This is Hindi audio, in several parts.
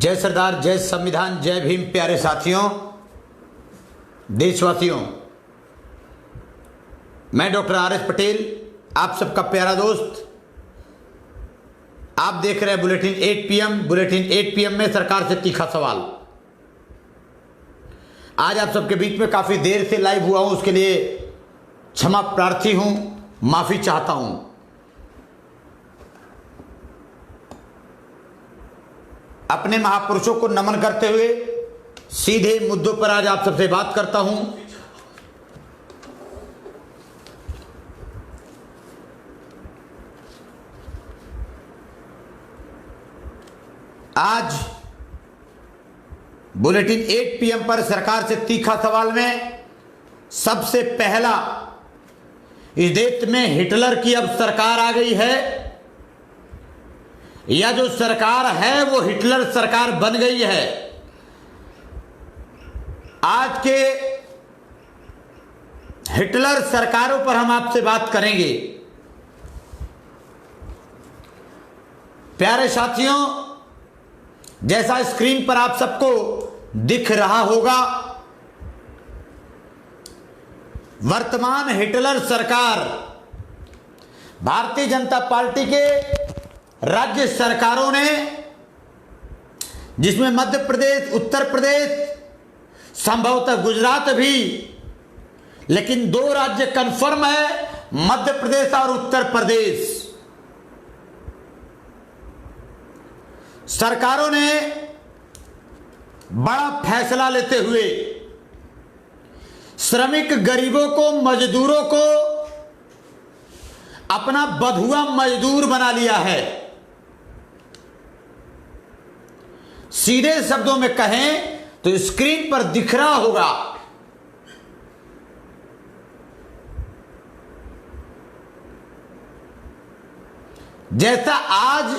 जय सरदार, जय संविधान, जय भीम। प्यारे साथियों, देशवासियों, मैं डॉक्टर आर एस पटेल, आप सबका प्यारा दोस्त। आप देख रहे हैं बुलेटिन 8 PM। बुलेटिन 8 PM में सरकार से तीखा सवाल। आज आप सबके बीच में काफी देर से लाइव हुआ हूं, उसके लिए क्षमा प्रार्थी हूं, माफी चाहता हूं। अपने महापुरुषों को नमन करते हुए सीधे मुद्दों पर आज आप सबसे बात करता हूं। आज बुलेटिन 8 PM पर सरकार से तीखा सवाल में सबसे पहला, इस देश में हिटलर की अब सरकार आ गई है या जो सरकार है वो हिटलर सरकार बन गई है। आज के हिटलर सरकारों पर हम आपसे बात करेंगे। प्यारे साथियों, जैसा स्क्रीन पर आप सबको दिख रहा होगा, वर्तमान हिटलर सरकार भारतीय जनता पार्टी के राज्य सरकारों ने, जिसमें मध्य प्रदेश, उत्तर प्रदेश, संभवतः गुजरात भी, लेकिन 2 राज्य कंफर्म है, मध्य प्रदेश और उत्तर प्रदेश। सरकारों ने बड़ा फैसला लेते हुए श्रमिक गरीबों को, मजदूरों को अपना बंधुआ मजदूर बना लिया है। सीधे शब्दों में कहें तो स्क्रीन पर दिख रहा होगा, जैसा आज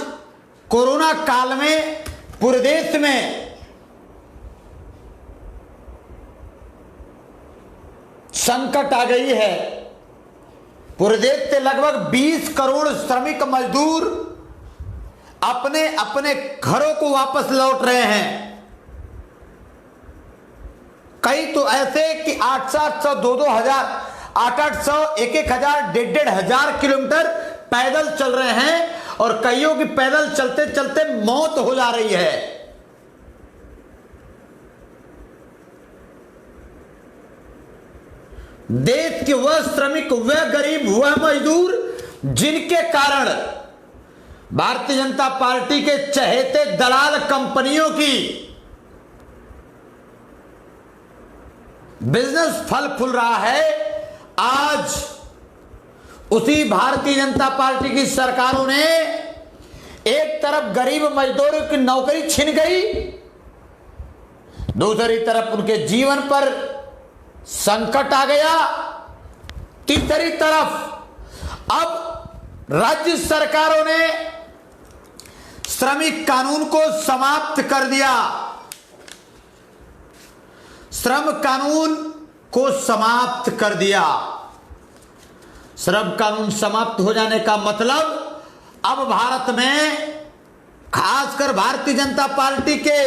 कोरोना काल में पूरे देश में संकट आ गई है। पूरे देश से लगभग 20 करोड़ श्रमिक मजदूर अपने अपने घरों को वापस लौट रहे हैं। कई तो ऐसे कि 800-800, 2-2 800, 1-1 1,500 किलोमीटर पैदल चल रहे हैं और कईयों की पैदल चलते चलते मौत हो जा रही है। देश के वह श्रमिक, वह गरीब, वह मजदूर जिनके कारण भारतीय जनता पार्टी के चहेते दलाल कंपनियों की बिजनेस फल फूल रहा है, आज उसी भारतीय जनता पार्टी की सरकारों ने एक तरफ गरीब मजदूरों की नौकरी छीन गई, दूसरी तरफ उनके जीवन पर संकट आ गया, तीसरी तरफ अब राज्य सरकारों ने श्रमिक कानून को समाप्त कर दिया। श्रम कानून को समाप्त कर दिया। श्रम कानून समाप्त हो जाने का मतलब अब भारत में, खासकर भारतीय जनता पार्टी के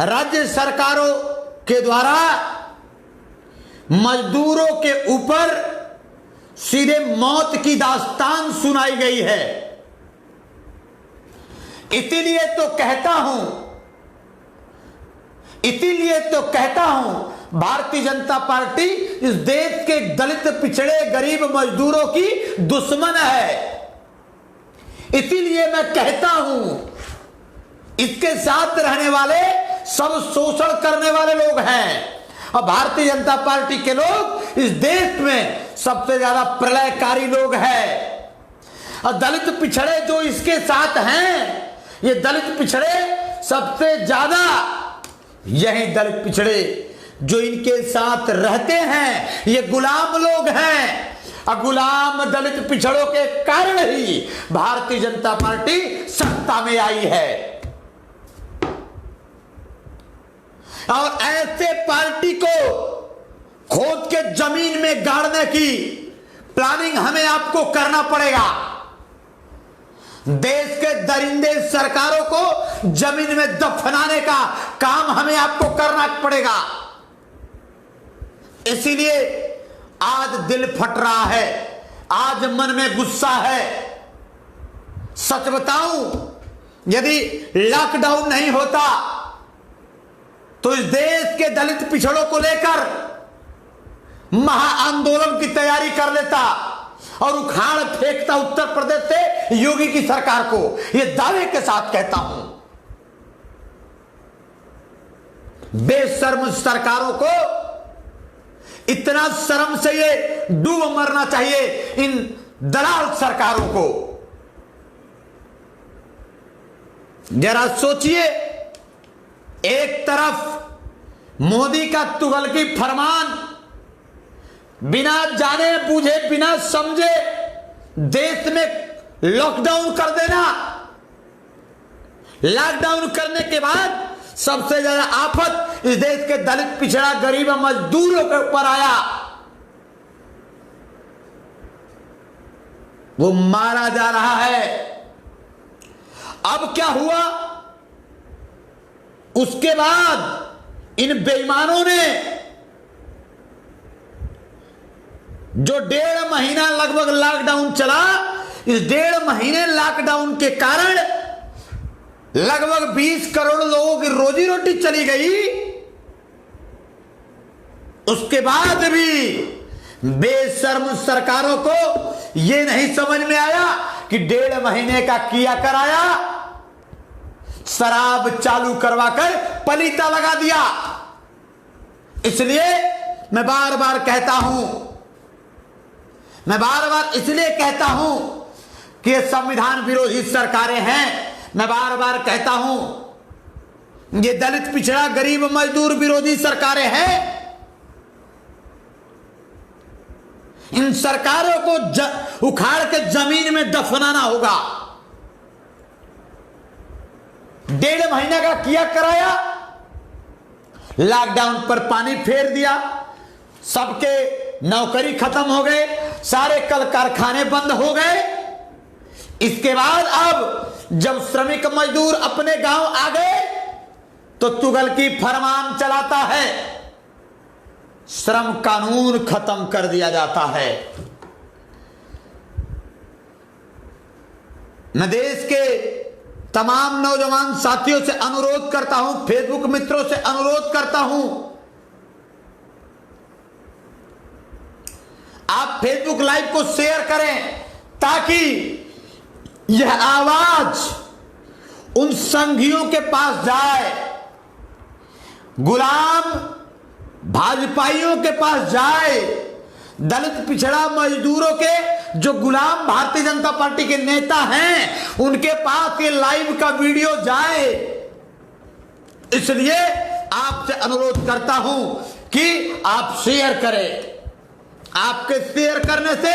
राज्य सरकारों के द्वारा मजदूरों के ऊपर सीधे मौत की दास्तान सुनाई गई है। इसीलिए तो कहता हूं भारतीय जनता पार्टी इस देश के दलित, पिछड़े, गरीब मजदूरों की दुश्मन है। इसीलिए मैं कहता हूं इसके साथ रहने वाले सब शोषण करने वाले लोग हैं और भारतीय जनता पार्टी के लोग इस देश में सबसे ज्यादा प्रलयकारी लोग हैं। और दलित पिछड़े जो इसके साथ हैं, ये दलित पिछड़े सबसे ज्यादा, यही दलित पिछड़े जो इनके साथ रहते हैं, ये गुलाम लोग हैं। और गुलाम दलित पिछड़ों के कारण ही भारतीय जनता पार्टी सत्ता में आई है। और ऐसे पार्टी को खोद के जमीन में गाड़ने की प्लानिंग हमें आपको करना पड़ेगा। देश के दरिंदे सरकारों को जमीन में दफनाने का काम हमें आपको करना पड़ेगा। इसीलिए आज दिल फट रहा है, आज मन में गुस्सा है। सच बताऊं, यदि लॉकडाउन नहीं होता तो इस देश के दलित पिछड़ों को लेकर महाआंदोलन की तैयारी कर लेता और उखाड़ फेंकता उत्तर प्रदेश से योगी की सरकार को। यह दावे के साथ कहता हूं, बेशर्म सरकारों को इतना शर्म से ये डूब मरना चाहिए, इन दलाल सरकारों को। जरा सोचिए, एक तरफ मोदी का तुगलकी फरमान, बिना जाने बूझे बिना समझे देश में लॉकडाउन कर देना। लॉकडाउन करने के बाद सबसे ज्यादा आफत इस देश के दलित पिछड़ा गरीब मजदूरों के ऊपर आया। वो मारा जा रहा है। अब क्या हुआ? उसके बाद इन बेईमानों ने जो 1.5 महीना लगभग लॉकडाउन चला, इस 1.5 महीने लॉकडाउन के कारण लगभग 20 करोड़ लोगों की रोजी रोटी चली गई। उसके बाद भी बेशर्म सरकारों को यह नहीं समझ में आया कि 1.5 महीने का किया कराया शराब चालू करवाकर पलीता लगा दिया। इसलिए मैं बार बार कहता हूं, मैं बार बार इसलिए कहता हूं कि ये संविधान विरोधी सरकारें हैं। मैं बार बार कहता हूं ये दलित पिछड़ा गरीब मजदूर विरोधी सरकारें हैं। इन सरकारों को उखाड़ के जमीन में दफनाना होगा। 1.5 महीने का किया कराया, लॉकडाउन पर पानी फेर दिया, सबके नौकरी खत्म हो गए, सारे कल कारखाने बंद हो गए। इसके बाद अब जब श्रमिक मजदूर अपने गांव आ गए तो तुगलकी फरमान चलाता है, श्रम कानून खत्म कर दिया जाता है। मैं देश के तमाम नौजवान साथियों से अनुरोध करता हूं, फेसबुक मित्रों से अनुरोध करता हूं, आप फेसबुक लाइव को शेयर करें ताकि यह आवाज उन संघियों के पास जाए, गुलाम भाजपाइयों के पास जाए, दलित पिछड़ा मजदूरों के जो गुलाम भारतीय जनता पार्टी के नेता हैं उनके पास ये लाइव का वीडियो जाए। इसलिए आपसे अनुरोध करता हूं कि आप शेयर करें। आपके शेयर करने से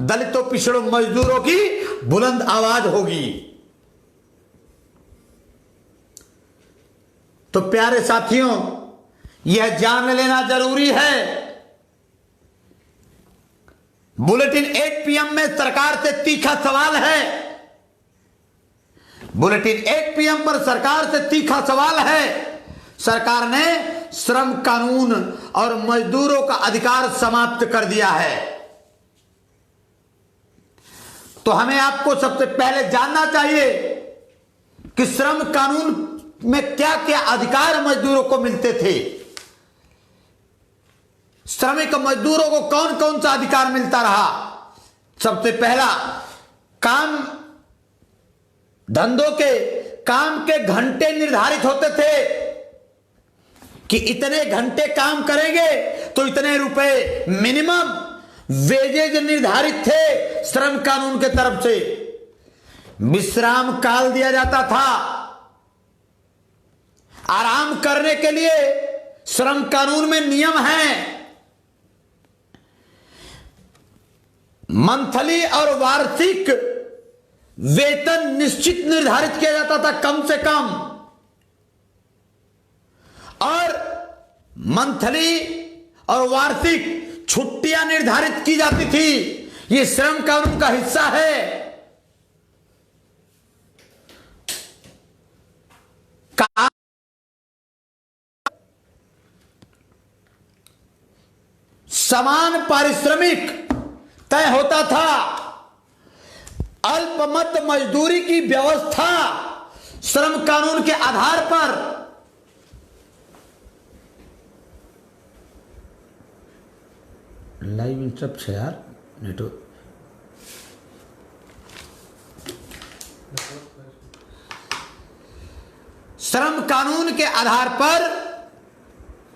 दलितों पिछड़ों मजदूरों की बुलंद आवाज होगी। तो प्यारे साथियों, यह जान लेना जरूरी है, बुलेटिन 8 PM में सरकार से तीखा सवाल है। बुलेटिन 8 PM पर सरकार से तीखा सवाल है। सरकार ने श्रम कानून और मजदूरों का अधिकार समाप्त कर दिया है। तो हमें आपको सबसे पहले जानना चाहिए कि श्रम कानून में क्या क्या अधिकार मजदूरों को मिलते थे। श्रमिक मजदूरों को कौन कौन सा अधिकार मिलता रहा। सबसे पहला, काम धंधों के काम के घंटे निर्धारित होते थे कि इतने घंटे काम करेंगे तो इतने रुपए मिनिमम वेजेज निर्धारित थे श्रम कानून के तरफ से। विश्राम काल दिया जाता था। आराम करने के लिए श्रम कानून में नियम है। मंथली और वार्षिक वेतन निश्चित निर्धारित किया जाता था कम से कम, और मंथली और वार्षिक छुट्टियां निर्धारित की जाती थी। यह श्रम कानून का हिस्सा है। का समान पारिश्रमिक तय होता था, अल्पमत मजदूरी की व्यवस्था श्रम कानून के आधार पर लाइव इंटरप्ट है यार नेटवर्क। श्रम कानून के आधार पर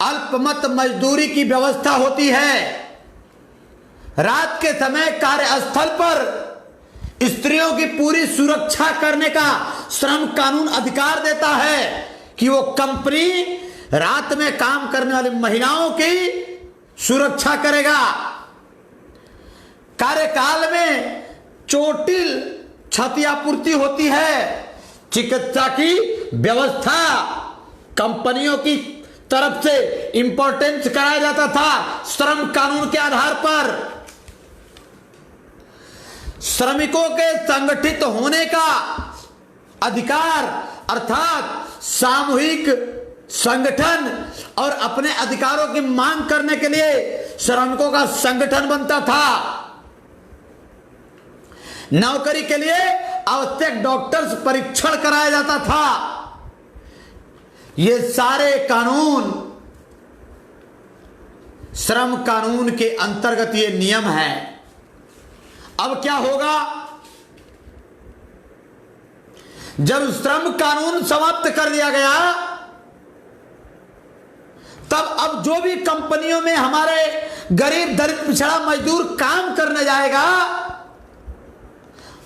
अल्पमत मजदूरी की व्यवस्था होती है। रात के समय कार्यस्थल पर स्त्रियों की पूरी सुरक्षा करने का श्रम कानून अधिकार देता है कि वो कंपनी रात में काम करने वाली महिलाओं की सुरक्षा करेगा। कार्यकाल में चोटिल क्षतिपूर्ति होती है, चिकित्सा की व्यवस्था कंपनियों की तरफ से इंपॉर्टेंस कराया जाता था श्रम कानून के आधार पर। श्रमिकों के संगठित होने का अधिकार अर्थात सामूहिक संगठन और अपने अधिकारों की मांग करने के लिए श्रमिकों का संगठन बनता था। नौकरी के लिए आवश्यक डॉक्टर्स परीक्षण कराया जाता था। ये सारे कानून श्रम कानून के अंतर्गत ये नियम है। अब क्या होगा, जब श्रम कानून समाप्त कर दिया गया तब अब जो भी कंपनियों में हमारे गरीब दलित पिछड़ा मजदूर काम करने जाएगा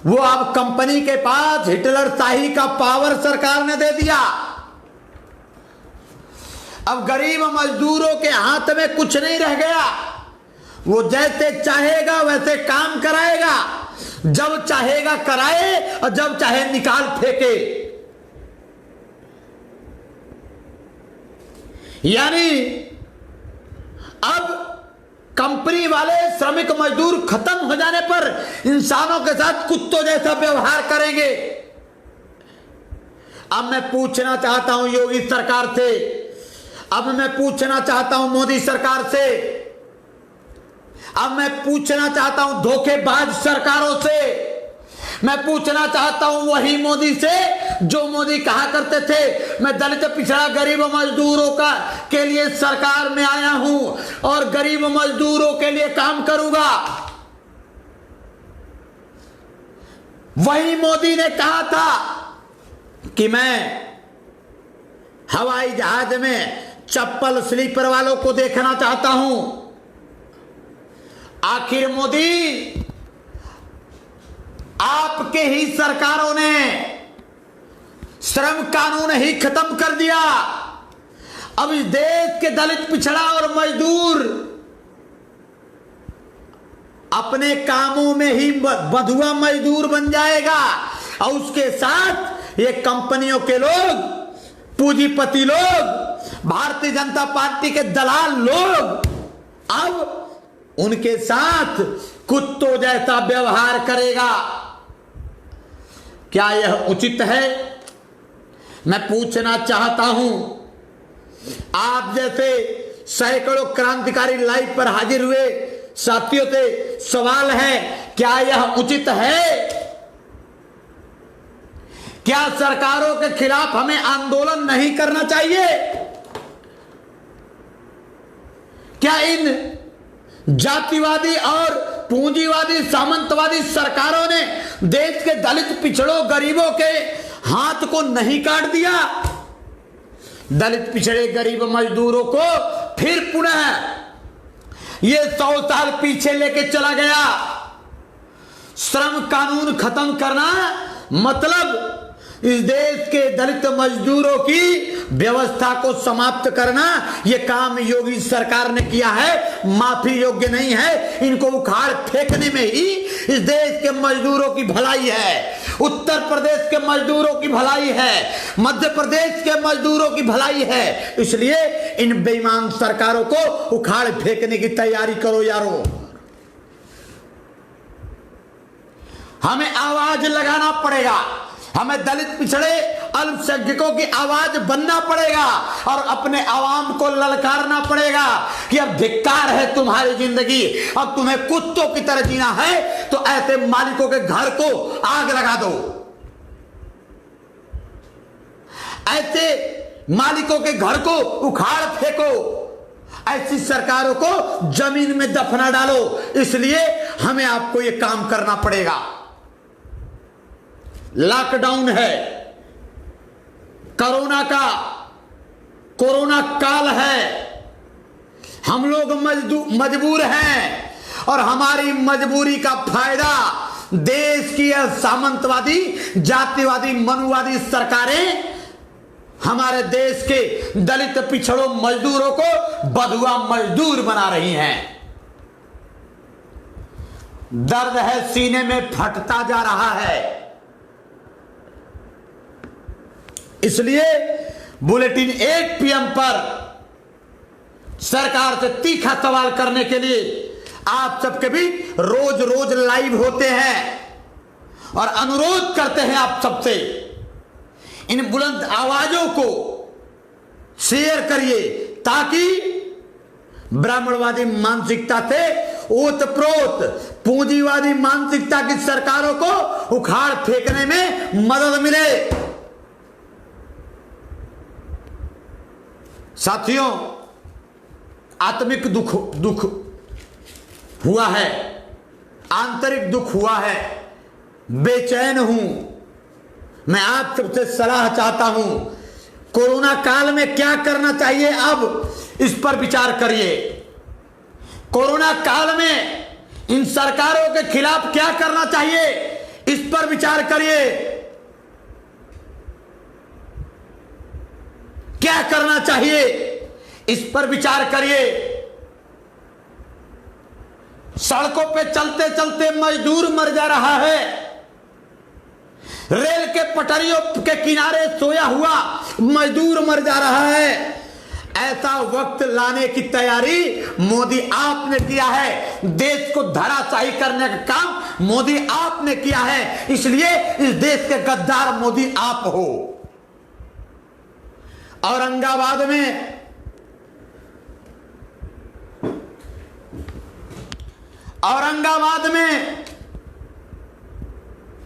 वो अब कंपनी के पास हिटलर शाही का पावर सरकार ने दे दिया। अब गरीब मजदूरों के हाथ में कुछ नहीं रह गया, वो जैसे चाहेगा वैसे काम कराएगा, जब चाहेगा कराए और जब चाहे निकाल फेंके। यानी अब कंपनी वाले श्रमिक मजदूर खत्म हो जाने पर इंसानों के साथ कुत्तों जैसा व्यवहार करेंगे। अब मैं पूछना चाहता हूं योगी सरकार से, अब मैं पूछना चाहता हूं मोदी सरकार से, अब मैं पूछना चाहता हूं धोखेबाज सरकारों से, मैं पूछना चाहता हूं वही मोदी से जो मोदी कहा करते थे मैं दलित पिछड़ा गरीब मजदूरों का के लिए सरकार में आया हूं और गरीब मजदूरों के लिए काम करूंगा। वही मोदी ने कहा था कि मैं हवाई जहाज में चप्पल स्लीपर वालों को देखना चाहता हूं। आखिर मोदी आपके ही सरकारों ने श्रम कानून ही खत्म कर दिया। अब इस देश के दलित पिछड़ा और मजदूर अपने कामों में ही बंधुआ मजदूर बन जाएगा और उसके साथ ये कंपनियों के लोग, पूंजीपति लोग, भारतीय जनता पार्टी के दलाल लोग अब उनके साथ कुत्तों जैसा व्यवहार करेगा। क्या यह उचित है? मैं पूछना चाहता हूं, आप जैसे सैकड़ों क्रांतिकारी लाइव पर हाजिर हुए साथियों से सवाल है, क्या यह उचित है? क्या सरकारों के खिलाफ हमें आंदोलन नहीं करना चाहिए? क्या इन जातिवादी और पूंजीवादी सामंतवादी सरकारों ने देश के दलित पिछड़ों गरीबों के हाथ को नहीं काट दिया? दलित पिछड़े गरीब मजदूरों को फिर पुनः ये 100 साल पीछे लेके चला गया। श्रम कानून खत्म करना मतलब इस देश के दलित मजदूरों की व्यवस्था को समाप्त करना। यह काम योगी सरकार ने किया है, माफी योग्य नहीं है। इनको उखाड़ फेंकने में ही इस देश के मजदूरों की भलाई है, उत्तर प्रदेश के मजदूरों की भलाई है, मध्य प्रदेश के मजदूरों की भलाई है। इसलिए इन बेईमान सरकारों को उखाड़ फेंकने की तैयारी करो यारो। हमें आवाज लगाना पड़ेगा। हमें दलित पिछड़े अल्पसंख्यकों की आवाज बनना पड़ेगा और अपने आवाम को ललकारना पड़ेगा कि अब धिक्कार है तुम्हारी जिंदगी, अब तुम्हें कुत्तों की तरह जीना है तो ऐसे मालिकों के घर को आग लगा दो, ऐसे मालिकों के घर को उखाड़ फेंको, ऐसी सरकारों को जमीन में दफना डालो। इसलिए हमें आपको यह काम करना पड़ेगा। लॉकडाउन है, कोरोना काल है, हम लोग मजबूर हैं और हमारी मजबूरी का फायदा देश की सामंतवादी, जातिवादी, मनुवादी सरकारें हमारे देश के दलित पिछड़ों मजदूरों को बधुआ मजदूर बना रही हैं। दर्द है सीने में, फटता जा रहा है। इसलिए बुलेटिन 8 PM पर सरकार से तीखा सवाल करने के लिए आप सबके भी रोज रोज लाइव होते हैं और अनुरोध करते हैं आप सबसे, इन बुलंद आवाजों को शेयर करिए ताकि ब्राह्मणवादी मानसिकता से ओतप्रोत पूंजीवादी मानसिकता की सरकारों को उखाड़ फेंकने में मदद मिले। साथियों, आत्मिक दुख हुआ है, आंतरिक दुख हुआ है, बेचैन हूं। मैं आप सबसे सलाह चाहता हूं, कोरोना काल में क्या करना चाहिए अब इस पर विचार करिए। कोरोना काल में इन सरकारों के खिलाफ क्या करना चाहिए इस पर विचार करिए। क्या करना चाहिए इस पर विचार करिए। सड़कों पे चलते चलते मजदूर मर जा रहा है, रेल के पटरियों के किनारे सोया हुआ मजदूर मर जा रहा है। ऐसा वक्त लाने की तैयारी मोदी आपने किया है। देश को धराशायी करने का काम मोदी आपने किया है, इसलिए इस देश के गद्दार मोदी आप हो। औरंगाबाद में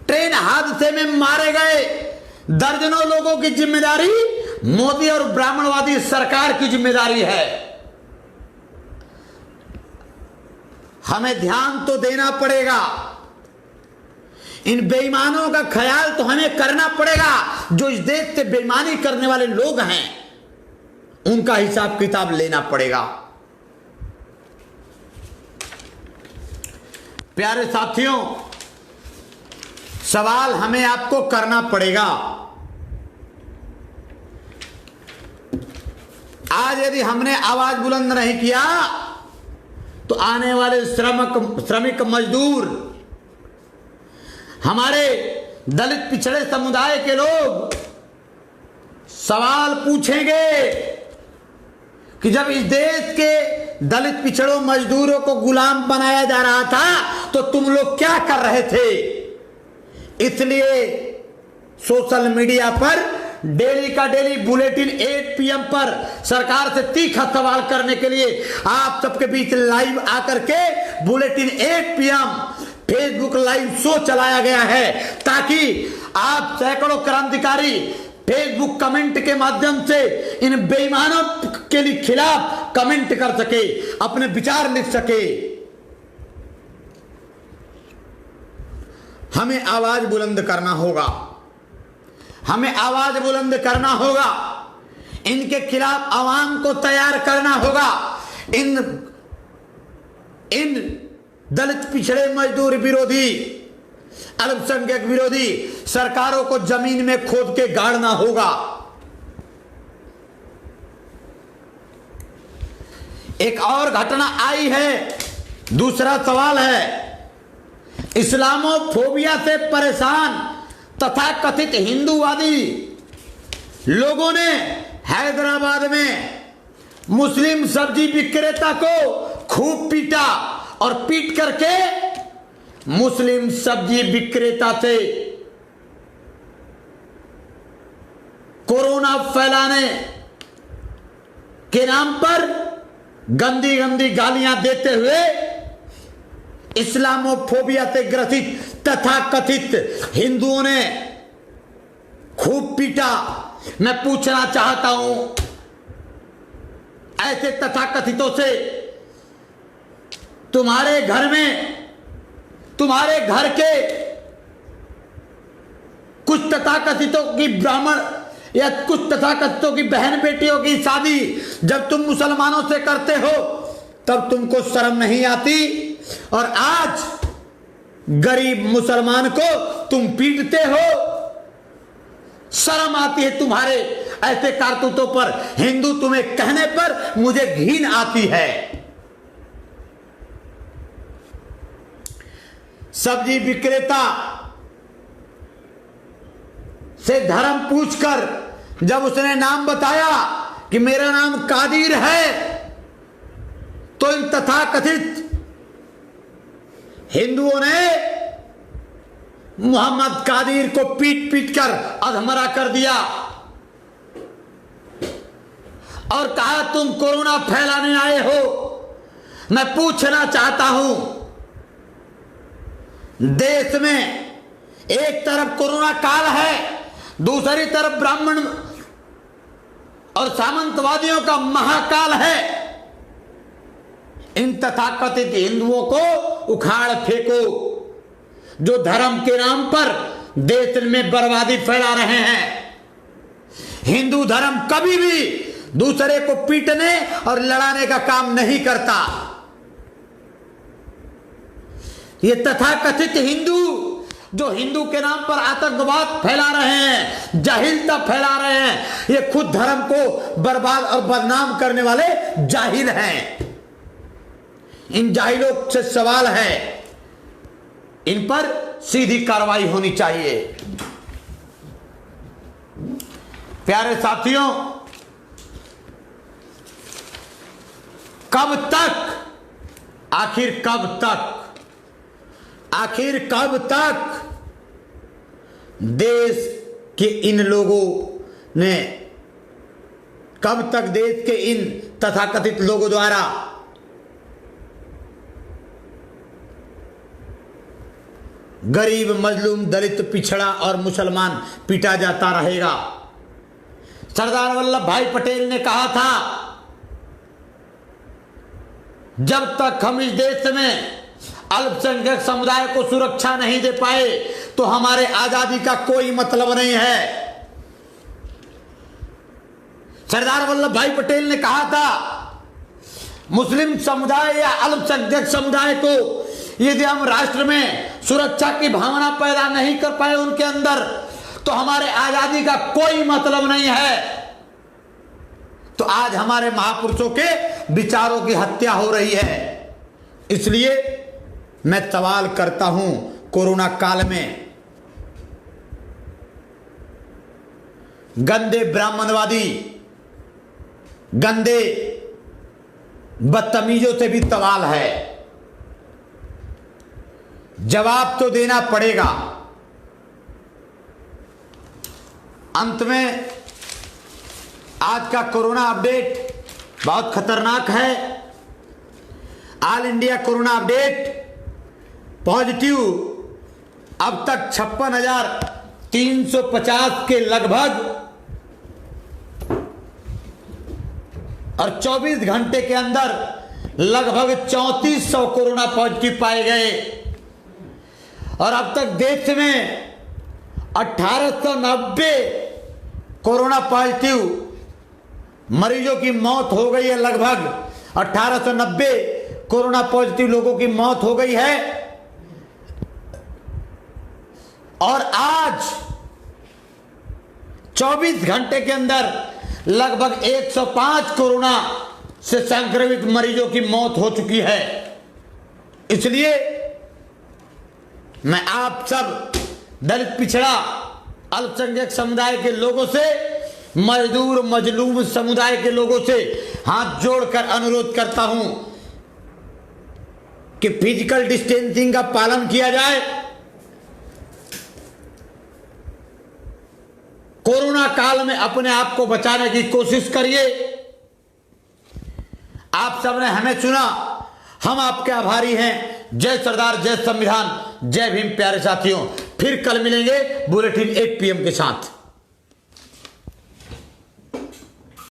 ट्रेन हादसे में मारे गए दर्जनों लोगों की जिम्मेदारी मोदी और ब्राह्मणवादी सरकार की जिम्मेदारी है। हमें ध्यान तो देना पड़ेगा, इन बेईमानों का ख्याल तो हमें करना पड़ेगा। जो इस देश से बेईमानी करने वाले लोग हैं उनका हिसाब किताब लेना पड़ेगा। प्यारे साथियों, सवाल हमें आपको करना पड़ेगा। आज यदि हमने आवाज बुलंद नहीं किया तो आने वाले श्रमिक मजदूर, हमारे दलित पिछड़े समुदाय के लोग सवाल पूछेंगे कि जब इस देश के दलित पिछड़ों मजदूरों को गुलाम बनाया जा रहा था तो तुम लोग क्या कर रहे थे। इसलिए सोशल मीडिया पर डेली का डेली बुलेटिन 8 PM पर सरकार से तीखा सवाल करने के लिए आप सबके बीच लाइव आकर के bulletin 8 PM Facebook live show चलाया गया है ताकि आप सैकड़ों क्रांतिकारी फेसबुक कमेंट के माध्यम से इन बेईमानों के लिए खिलाफ कमेंट कर सके, अपने विचार लिख सके। हमें आवाज बुलंद करना होगा, हमें आवाज बुलंद करना होगा, इनके खिलाफ आवाम को तैयार करना होगा। इन दलित पिछड़े मजदूर विरोधी, अल्पसंख्यक विरोधी सरकारों को जमीन में खोद के गाड़ना होगा। एक और घटना आई है, दूसरा सवाल है, इस्लामोफोबिया से परेशान तथा कथित हिंदूवादी लोगों ने हैदराबाद में मुस्लिम सब्जी विक्रेता को खूब पीटा और पीट करके मुस्लिम सब्जी विक्रेता से कोरोना फैलाने के नाम पर गंदी गंदी गालियां देते हुए इस्लामोफोबिया से ग्रसित तथाकथित हिंदुओं ने खूब पीटा। मैं पूछना चाहता हूं, ऐसे तथाकथितों से तुम्हारे घर में, तुम्हारे घर के कुछ तथाकथितों की ब्राह्मण या कुछ तथाकथितों की बहन बेटियों की शादी जब तुम मुसलमानों से करते हो तब तुमको शर्म नहीं आती, और आज गरीब मुसलमान को तुम पीटते हो। शर्म आती है तुम्हारे ऐसे कारतूतों पर। हिंदू तुम्हें कहने पर मुझे घिन आती है। सब्जी विक्रेता से धर्म पूछकर जब उसने नाम बताया कि मेरा नाम कादिर है, तो इन तथाकथित हिंदुओं ने मोहम्मद कादिर को पीट पीट कर अधमरा कर दिया और कहा तुम कोरोना फैलाने आए हो। मैं पूछना चाहता हूं, देश में एक तरफ कोरोना काल है, दूसरी तरफ ब्राह्मण और सामंतवादियों का महाकाल है। इन तथाकथित हिंदुओं को उखाड़ फेंको जो धर्म के नाम पर देश में बर्बादी फैला रहे हैं। हिंदू धर्म कभी भी दूसरे को पीटने और लड़ाने का काम नहीं करता। ये तथाकथित हिंदू जो हिंदू के नाम पर आतंकवाद फैला रहे हैं, जाहिलता फैला रहे हैं, ये खुद धर्म को बर्बाद और बदनाम करने वाले जाहिल हैं। इन जाहिलों से सवाल है, इन पर सीधी कार्रवाई होनी चाहिए। प्यारे साथियों, कब तक, आखिर कब तक, आखिर कब तक देश के इन लोगों ने, कब तक देश के इन तथाकथित लोगों द्वारा गरीब, मजलूम, दलित, पिछड़ा और मुसलमान पीटा जाता रहेगा? सरदार वल्लभ भाई पटेल ने कहा था, जब तक हम इस देश में अल्पसंख्यक समुदाय को सुरक्षा नहीं दे पाए तो हमारे आजादी का कोई मतलब नहीं है। सरदार वल्लभ भाई पटेल ने कहा था, मुस्लिम समुदाय या अल्पसंख्यक समुदाय को यदि हम राष्ट्र में सुरक्षा की भावना पैदा नहीं कर पाए उनके अंदर, तो हमारे आजादी का कोई मतलब नहीं है। तो आज हमारे महापुरुषों के विचारों की हत्या हो रही है। इसलिए मैं सवाल करता हूं, कोरोना काल में गंदे ब्राह्मणवादी, गंदे बदतमीजों से भी सवाल है, जवाब तो देना पड़ेगा। अंत में आज का कोरोना अपडेट बहुत खतरनाक है। All India corona update positive अब तक 56,350 के लगभग, और 24 घंटे के अंदर लगभग 3400 कोरोना पॉजिटिव पाए गए। और अब तक देश में 1890 कोरोना पॉजिटिव मरीजों की मौत हो गई है। लगभग 1890 कोरोना पॉजिटिव लोगों की मौत हो गई है। और आज 24 घंटे के अंदर लगभग 105 कोरोना से संक्रमित मरीजों की मौत हो चुकी है। इसलिए मैं आप सब दलित, पिछड़ा, अल्पसंख्यक समुदाय के लोगों से, मजदूर, मजलूम समुदाय के लोगों से हाथ जोड़कर अनुरोध करता हूं कि फिजिकल डिस्टेंसिंग का पालन किया जाए, कोरोना काल में अपने आप को बचाने की कोशिश करिए। आप सबने हमें चुना, हम आपके आभारी हैं। जय सरदार, जय संविधान, जय भीम। प्यारे साथियों, फिर कल मिलेंगे बुलेटिन 8 PM के साथ।